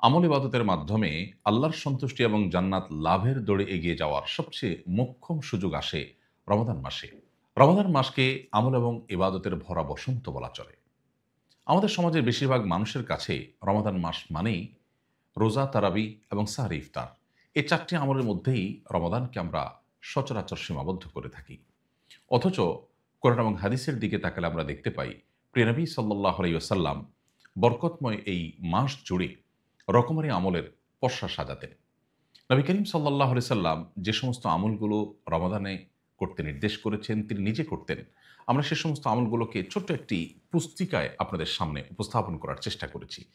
আমল ইবাদতের মাধ্যমে আল্লাহর সন্তুষ্টি এবং জান্নাত লাভের দৌড়ে এগিয়ে যাওয়ার সবচেয়ে মোক্ষম সুযোগ আসে রমাদান মাসে। রমাদান মাসকে আমল এবং ইবাদতের ভরা বসন্ত বলা চলে। আমাদের সমাজের বেশিরভাগ মানুষের কাছে রমাদান মাস মানেই রোজা, তারাবি এবং সাহরি ইফতার। এই চারটি আমলের মধ্যেই রমাদানকে আমরা সচরাচর সীমাবদ্ধ করে থাকি। অথচ কোরআন এবং হাদিসের দিকে তাকালে আমরা দেখতে পাই প্রিয় নবী সাল্লাল্লাহু আলাইহি ওয়াসাল্লাম বরকতময় এই মাস জুড়ে রকমারি আমলের পসরা সাজাতেন। নবী করিম সাল্লাল্লাহু আলাইহি সাল্লাম যে সমস্ত আমলগুলো রমাদানে করতে নির্দেশ করেছেন, তিনি নিজে করতেন। আমরা সে সমস্ত আমলগুলোকে ছোট্ট একটি পুস্তিকায় আপনাদের সামনে উপস্থাপন করার চেষ্টা করেছি।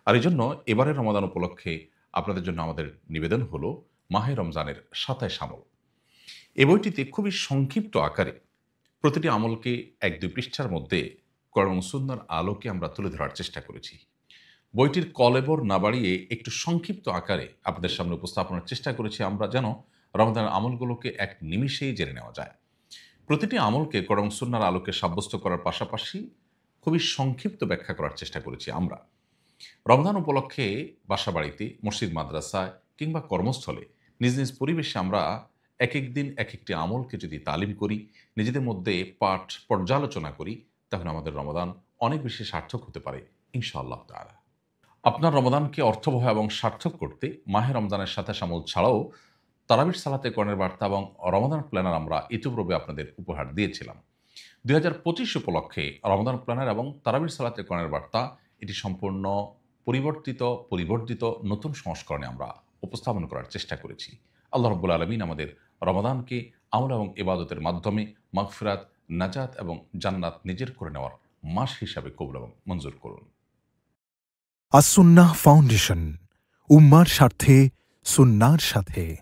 আর এজন্য এবারের রমাদান উপলক্ষে আপনাদের জন্য আমাদের নিবেদন হলো মাহে রমজানের ২৭ আমল। এ বইটিতে খুবই সংক্ষিপ্ত আকারে প্রতিটি আমলকে ১-২ পৃষ্ঠার মধ্যে কোরআন এবং সুন্নাহর আলোকে আমরা তুলে ধরার চেষ্টা করেছি। বইটির কলেবর না বাড়িয়ে একটু সংক্ষিপ্ত আকারে আপনাদের সামনে উপস্থাপনের চেষ্টা করেছি আমরা, যেন রমাদানের আমলগুলোকে এক নিমিষেই জেনে নেওয়া যায়। প্রতিটি আমলকে কোরআন এবং সুন্নাহর আলোকে সাব্যস্ত করার পাশাপাশি খুবই সংক্ষিপ্ত ব্যাখ্যা করার চেষ্টা করেছি আমরা। রমজান উপলক্ষে বাসাবাড়িতে, মসজিদ, মাদ্রাসায় কিংবা কর্মস্থলে নিজ নিজ পরিবেশে আমরা একেক দিন একেকটি আমলকে যদি তালিম করি, নিজেদের মধ্যে পাঠ পর্যালোচনা করি, তাহলে আমাদের রমাদান অনেক বেশি সার্থক হতে পারে ইনশাআল্লাহ তাআলা। আপনার রমাদানকে অর্থবহ এবং সার্থক করতে মাহে রমজানের সাথে আমল ছাড়াও তারাবির সালাতে কোরআনের বার্তা এবং রমাদান প্ল্যানার আমরা ইতিপূর্বে আপনাদের উপহার দিয়েছিলাম। ২০২৫ উপলক্ষে রমাদান প্ল্যানার এবং তারাবির সালাতে কোরআনের বার্তা এটি সম্পূর্ণ পরিবর্তিত নতুন সংস্করণে আমরা উপস্থাপন করার চেষ্টা করেছি। আল্লাহ রাব্বুল আলামিন আমাদের রমাদানকে আমল এবং ইবাদতের মাধ্যমে মাগফিরাত, নাজাত এবং জান্নাত নিজের করে নেওয়ার মাস হিসাবে কবুল এবং মঞ্জুর করুন। আস-সুন্নাহ ফাউন্ডেশন, উম্মার স্বার্থে সুন্নাহর সাথে।